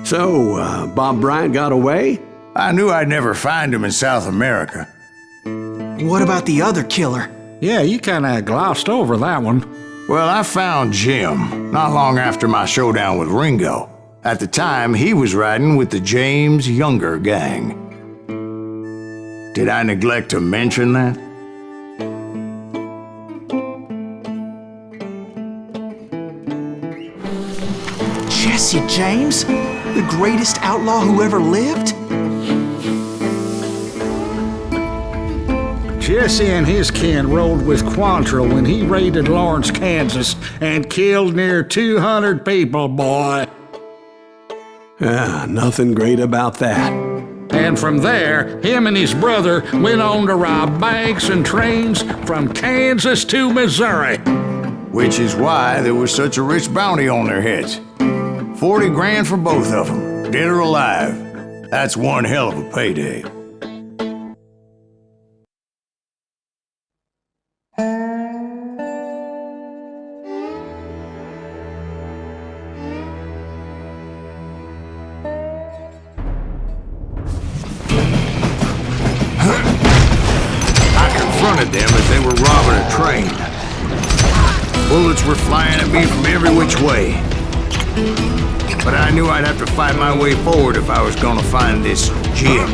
So, Bob Bryant got away? I knew I'd never find him in South America. What about the other killer? Yeah, you kinda glossed over that one. Well, I found Jim not long after my showdown with Ringo. At the time, he was riding with the James Younger gang. Did I neglect to mention that? Jesse James? The greatest outlaw who ever lived? Jesse and his kin rode with Quantrill when he raided Lawrence, Kansas, and killed near 200 people, boy. Nothing great about that. And from there, him and his brother went on to rob banks and trains from Kansas to Missouri. Which is why there was such a rich bounty on their heads. 40 grand for both of them, dead or alive. That's one hell of a payday. Them as they were robbing a train. Bullets were flying at me from every which way. But I knew I'd have to fight my way forward if I was gonna find this Jim.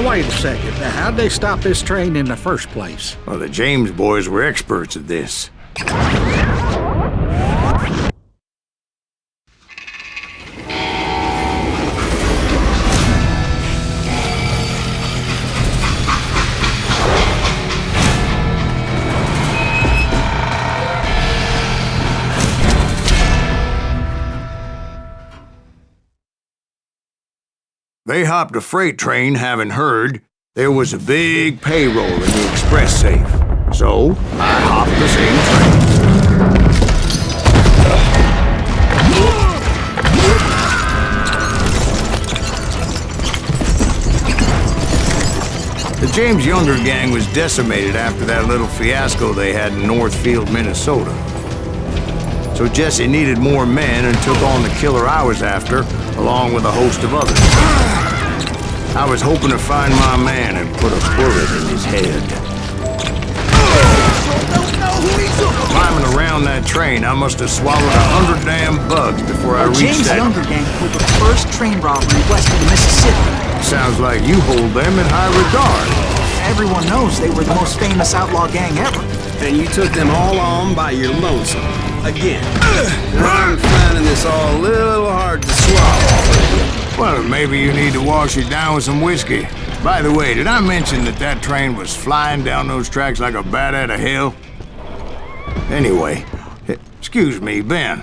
Wait a second. Now, how'd they stop this train in the first place? Well, the James boys were experts at this. They hopped a freight train, having heard there was a big payroll in the express safe. So, I hopped the same train. The James Younger gang was decimated after that little fiasco they had in Northfield, Minnesota. So Jesse needed more men and took on the killer I was after, along with a host of others. I was hoping to find my man and put a bullet in his head. Climbing around that train, I must have swallowed 100 damn bugs before I reached that. James Younger gang pulled the first train robbery west of the Mississippi. Sounds like you hold them in high regard. Everyone knows they were the most famous outlaw gang ever. And you took them all on by your lonesome. Again. I'm finding this all a little hard to swallow. Well, maybe you need to wash it down with some whiskey. By the way, did I mention that train was flying down those tracks like a bat out of hell? Anyway, excuse me, Ben.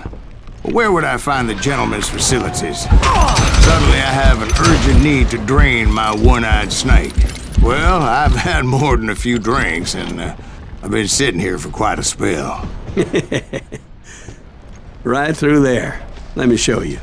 Where would I find the gentleman's facilities? Suddenly I have an urgent need to drain my one-eyed snake. Well, I've had more than a few drinks, and I've been sitting here for quite a spell. Right through there. Let me show you.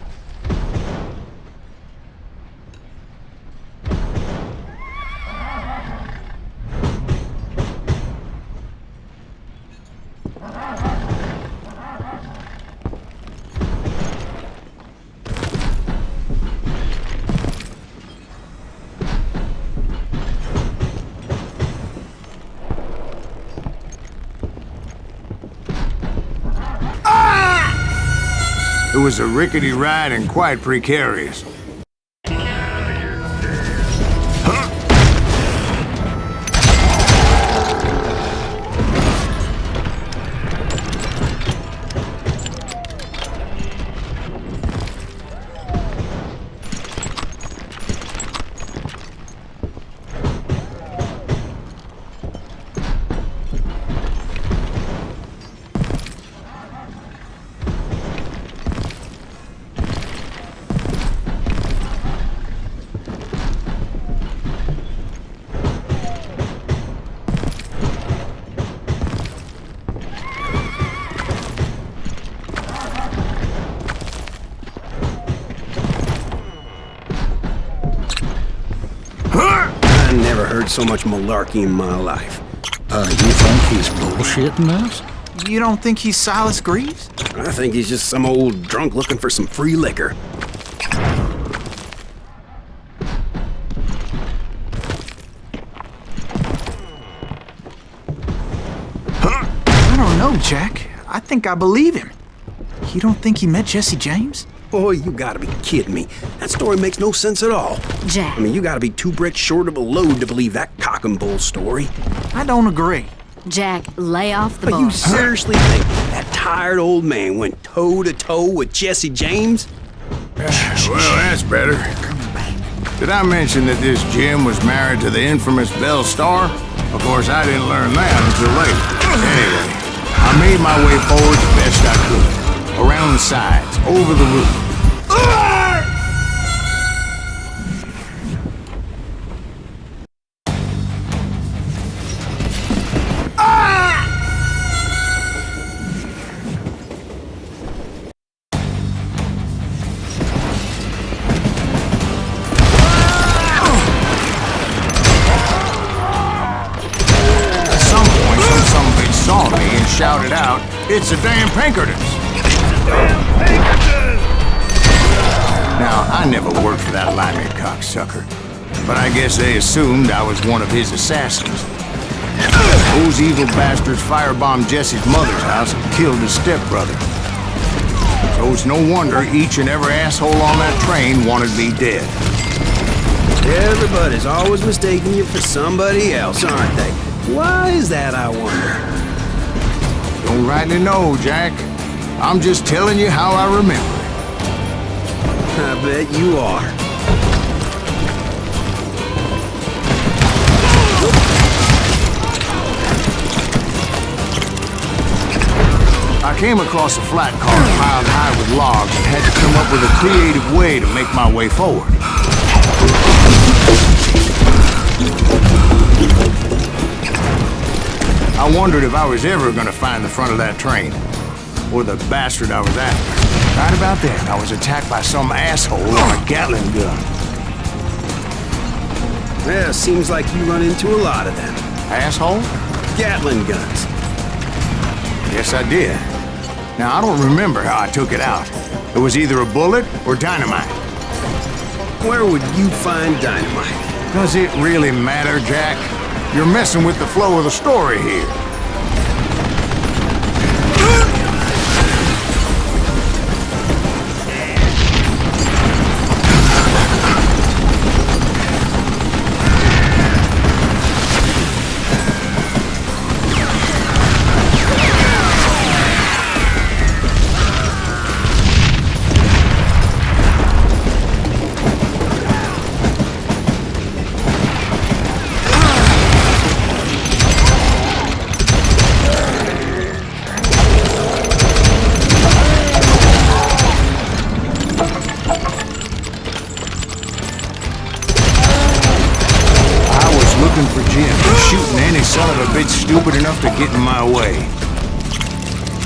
It was a rickety ride and quite precarious. heard so much malarkey in my life. You think he's bullshitting us? You don't think he's Silas Greaves? I think he's just some old drunk looking for some free liquor. I don't know, Jack. I think I believe him. You don't think he met Jesse James? Boy, you gotta be kidding me. That story makes no sense at all. Jack. I mean, you gotta be 2 bricks short of a load to believe that cock and bull story. I don't agree. Jack, lay off the But you bar. seriously think that tired old man went toe-to-toe with Jesse James? Well, that's better. Did I mention that this Jim was married to the infamous Belle Starr? Of course, I didn't learn that until later. Anyway, I made my way forward the best I could. Around the sides, over the roof. Saw me and shouted out, "It's a damn Pinkertons!" Now, I never worked for that limey cocksucker, but I guess they assumed I was one of his assassins. Those evil bastards firebombed Jesse's mother's house and killed his stepbrother. So it's no wonder each and every asshole on that train wanted me dead. Everybody's always mistaking you for somebody else, aren't they? Why is that, I wonder? Don't rightly know, Jack. I'm just telling you how I remember it. I bet you are. I came across a flat car piled high with logs and had to come up with a creative way to make my way forward. I wondered if I was ever going to find the front of that train, or the bastard I was after. Right about then, I was attacked by some asshole on a Gatling gun. Yeah, seems like you run into a lot of them. Asshole? Gatling guns. Yes, I did. Now, I don't remember how I took it out. It was either a bullet or dynamite. Where would you find dynamite? Does it really matter, Jack? You're messing with the flow of the story here. Stupid enough to get in my way.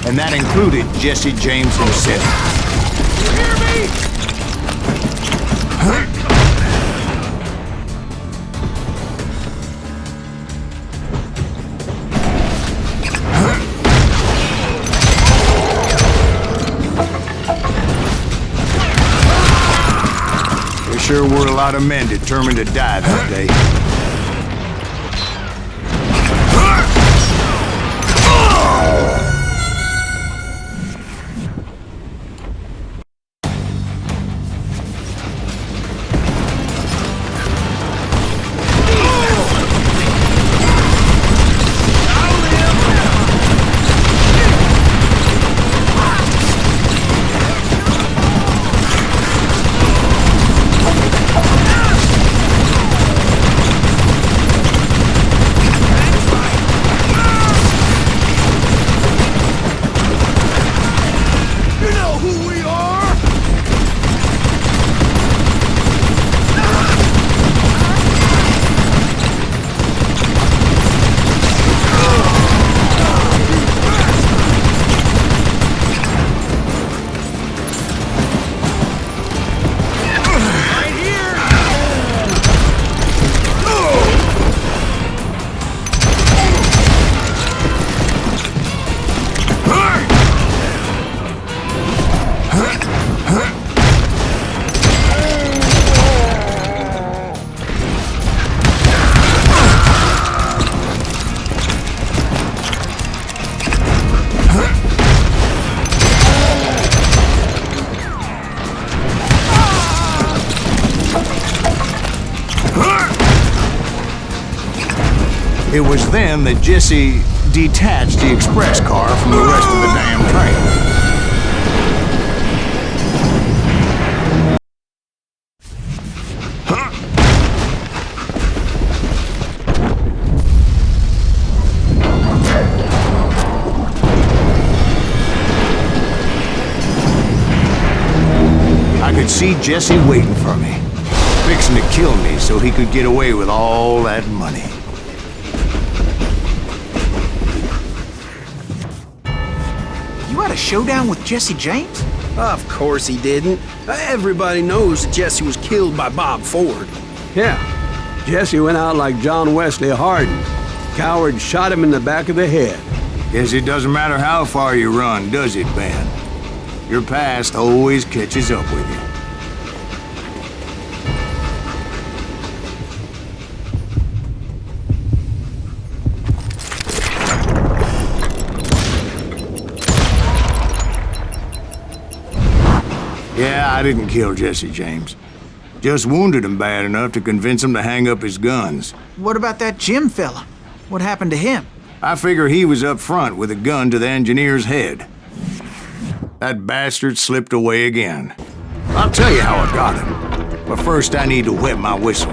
And that included Jesse James himself. You hear me? There sure were a lot of men determined to die that day. It was then that Jesse detached the express car from the rest of the damn train. I could see Jesse waiting for me, fixing to kill me so he could get away with all that money. You had a showdown with Jesse James? Of course he didn't. Everybody knows that Jesse was killed by Bob Ford. Yeah, Jesse went out like John Wesley Hardin. Coward shot him in the back of the head. Guess it doesn't matter how far you run, does it, Ben? Your past always catches up with you. Yeah, I didn't kill Jesse James. Just wounded him bad enough to convince him to hang up his guns. What about that Jim fella? What happened to him? I figure he was up front with a gun to the engineer's head. That bastard slipped away again. I'll tell you how I got him. But first I need to wet my whistle.